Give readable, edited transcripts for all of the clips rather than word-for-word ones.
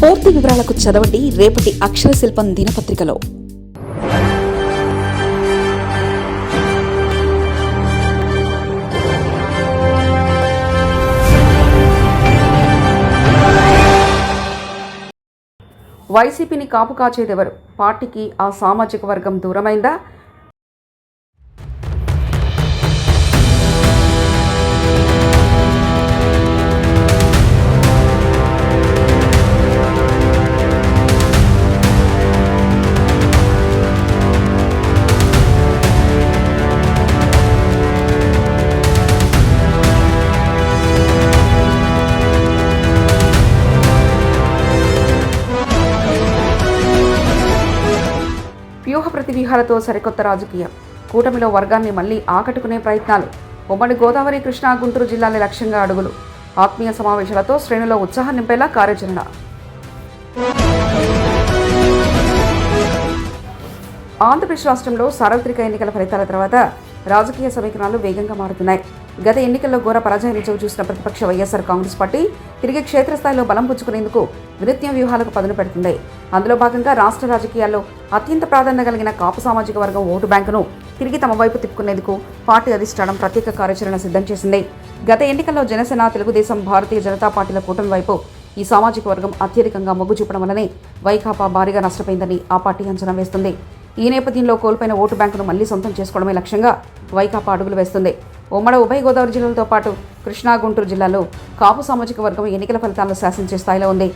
పూర్తి వివరాలకు చదవండి రేపటి అక్షర శిల్పం దినపత్రికలో. వైసీపీని కాపు కాచేదెవరు? పార్టీకి ఆ సామాజిక వర్గం దూరమైందా? వ్యూహ ప్రతివ్యూహాలతో సరికొత్త రాజకీయం. కూటమిలో వర్గాన్ని మళ్లీ ఆకట్టుకునే ప్రయత్నాలు. ఉమ్మడి గోదావరి, కృష్ణా, గుంటూరు జిల్లాల లక్ష్యంగా అడుగులు. ఆత్మీయ సమావేశాలతో శ్రేణులో ఉత్సాహం నింపేలా కార్యాచరణ. ఆంధ్రప్రదేశ్ రాష్ట్రంలో సార్వత్రిక ఎన్నికల ఫలితాల తర్వాత రాజకీయ సమీకరణాలు వేగంగా మారుతున్నాయి. గత ఎన్నికల్లో ఘోర పరాజయాన్ని చూసిన ప్రతిపక్ష వైఎస్ఆర్ కాంగ్రెస్ పార్టీ తిరిగి క్షేత్రస్థాయిలో బలం పుచ్చుకునేందుకు వినూత్న వ్యూహాలకు పదును పెడుతుంది. అందులో భాగంగా రాష్ట్ర రాజకీయాల్లో అత్యంత ప్రాధాన్యత కలిగిన కాపు సామాజిక వర్గం ఓటు బ్యాంకును తిరిగి తమ వైపు తిప్పుకునేందుకు పార్టీ అధిష్టానం ప్రత్యేక కార్యాచరణ సిద్ధం చేసింది. గత ఎన్నికల్లో జనసేన, తెలుగుదేశం, భారతీయ జనతా పార్టీల కూటమి వైపు ఈ సామాజిక వర్గం అత్యధికంగా మొగ్గు చూపడం వల్లనే వైకాపా భారీగా నష్టపోయిందని ఆ పార్టీ అంచనా వేస్తుంది. ఈ నేపథ్యంలో కోల్పోయిన ఓటు బ్యాంకును మళ్లీ సొంతం చేసుకోవడమే లక్ష్యంగా వైకాపా అడుగులు వేస్తుంది. ఉమ్మడి ఉభయ గోదావరి జిల్లాలతో పాటు కృష్ణా, గుంటూరు జిల్లాలో కాపు సామాజిక వర్గం ఎన్నికల ఫలితాలను శాసించే స్థాయిలో ఉంది.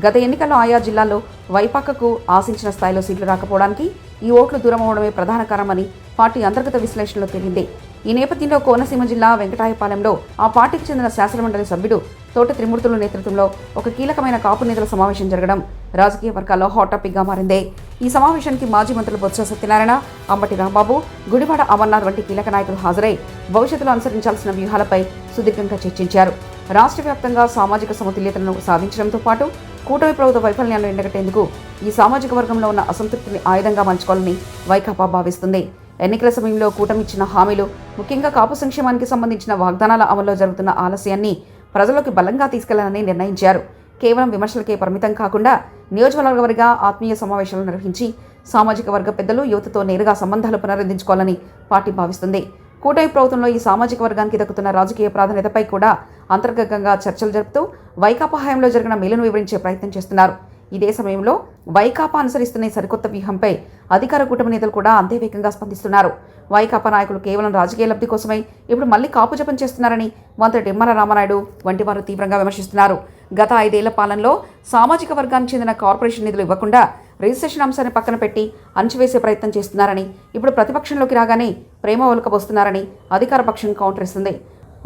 గత ఎన్నికల్లో ఆయా జిల్లాల్లో వైపాకకు ఆశించిన స్థాయిలో సీట్లు రాకపోవడానికి ఈ ఓట్లు దూరం అవడమే ప్రధాన కారణమని పార్టీ అంతర్గత విశ్లేషణలో తేలింది. ఈ నేపథ్యంలో కోనసీమ జిల్లా వెంకటాయపాలెంలో ఆ పార్టీకి చెందిన శాసనమండలి సభ్యుడు తోట త్రిమూర్తుల నేతృత్వంలో ఒక కీలకమైన కాపు నేతల సమావేశం జరగడం రాజకీయ వర్గాల్లో హాట్ టాపిక్గా మారింది. ఈ సమావేశానికి మాజీ మంత్రులు బొత్స సత్యనారాయణ, అంబటి రాంబాబు, గుడివాడ అమర్నాథ్ వంటి కీలక నాయకులు హాజరై భవిష్యత్తులో అనుసరించాల్సిన వ్యూహాలపై సుదీర్ఘంగా చర్చించారు. రాష్ట్ర వ్యాప్తంగా సామాజిక సమతుల్యతను సాధించడంతో పాటు కూటమి ప్రభుత్వ వైఫల్యాలను ఎండగట్టేందుకు ఈ సామాజిక వర్గంలో ఉన్న అసంతృప్తిని ఆయుధంగా మలుచుకోవాలని వైకాపా భావిస్తుంది. ఎన్నికల సమయంలో కూటమి ఇచ్చిన హామీలు, ముఖ్యంగా కాపు సంక్షేమానికి సంబంధించిన వాగ్దానాల అమల్లో జరుగుతున్న ఆలస్యాన్ని ప్రజలకు బలంగా తీసుకెళ్లాలని నిర్ణయించారు. కేవలం విమర్శలకే పరిమితం కాకుండా నియోజకవర్గ ఆత్మీయ సమావేశాలు నిర్వహించి సామాజిక వర్గ పెద్దలు, యువతతో నేరుగా సంబంధాలు పునరుద్ధరించుకోవాలని పార్టీ భావిస్తుంది. కూటమి ప్రభుత్వంలో ఈ సామాజిక వర్గానికి దక్కుతున్న రాజకీయ ప్రాధాన్యతపై కూడా అంతర్గతంగా చర్చలు జరుపుతూ వైకాపా హయాంలో జరిగిన మేలును వివరించే ప్రయత్నం చేస్తున్నారు. ఇదే సమయంలో వైకాపా అనుసరిస్తున్న సరికొత్త వ్యూహంపై అధికార కూటమి నేతలు కూడా అంతే వేగంగా స్పందిస్తున్నారు. వైకాపా నాయకులు కేవలం రాజకీయ లబ్ధి కోసమై ఇప్పుడు మళ్లీ కాపు జపం చేస్తున్నారని మంత్రి నిమ్మల రామనాయుడు వంటి వారు తీవ్రంగా విమర్శిస్తున్నారు. గత 5 ఏళ్ల పాలనలో సామాజిక వర్గానికి చెందిన కార్పొరేషన్ నిధులు ఇవ్వకుండా రిజిస్ట్రేషన్ అంశాన్ని పక్కన పెట్టి అణచివేసే ప్రయత్నం చేస్తున్నారని, ఇప్పుడు ప్రతిపక్షంలోకి రాగానే ప్రేమ ఒలకబోస్తున్నారని అధికార పక్షం కౌంటర్ ఇస్తుంది.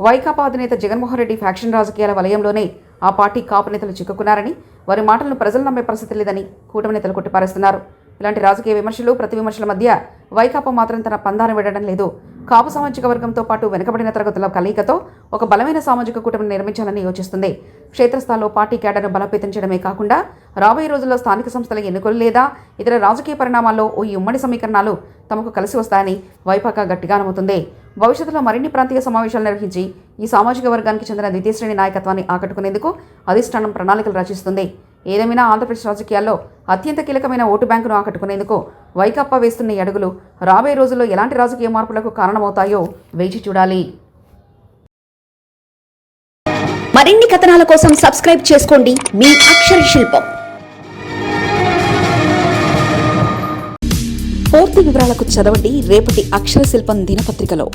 వైకాపా అధినేత జగన్మోహన్ రెడ్డి ఫ్యాక్షన్ రాజకీయాల వలయంలోనే ఆ పార్టీ కాపు నేతలు చిక్కుకున్నారని, వారి మాటలను ప్రజలు నమ్మే పరిస్థితి లేదని కూటమి నేతలు కొట్టిపారేస్తున్నారు. ఇలాంటి రాజకీయ విమర్శలు, ప్రతి విమర్శల మధ్య వైకాపా మాత్రం తన పందాన్ని విడడం లేదు. కాపు సామాజిక వర్గంతో పాటు వెనుకబడిన తరగతుల కలయికతో ఒక బలమైన సామాజిక కూటమిని నిర్మించాలని యోచిస్తుంది. క్షేత్రస్థాయిలో పార్టీ క్యాడర్ను బలోపేతం చేయడమే కాకుండా రాబోయే రోజుల్లో స్థానిక సంస్థల ఎన్నికలు లేదా ఇతర రాజకీయ పరిణామాల్లో ఈ ఉమ్మడి సమీకరణాలు తమకు కలిసి వస్తాయని వైపాకా గట్టిగా నమ్ముతుంది. భవిష్యత్తులో మరిన్ని ప్రాంతీయ సమావేశాలు నిర్వహించి ఈ సామాజిక వర్గానికి చెందిన ద్వితీయ శ్రేణి నాయకత్వాన్ని ఆకట్టుకునేందుకు అధిష్టానం ప్రణాళికలు రచిస్తుంది. ఏదేమైనా ఆంధ్రప్రదేశ్ రాజకీయాల్లో అత్యంత కీలకమైన ఓటు బ్యాంకును ఆకట్టుకునేందుకు వైకాపా వేస్తున్న ఈ అడుగులు రాబోయే రోజుల్లో ఎలాంటి రాజకీయ మార్పులకు కారణమవుతాయో వేచి చూడాలి. మరిన్ని కథనాల కోసం సబ్స్క్రైబ్ చేసుకోండి మీ అక్షర శిల్పం. పూర్తి వివరాలకు చదవండి రేపటి అక్షర శిల్పం దినపత్రికలో.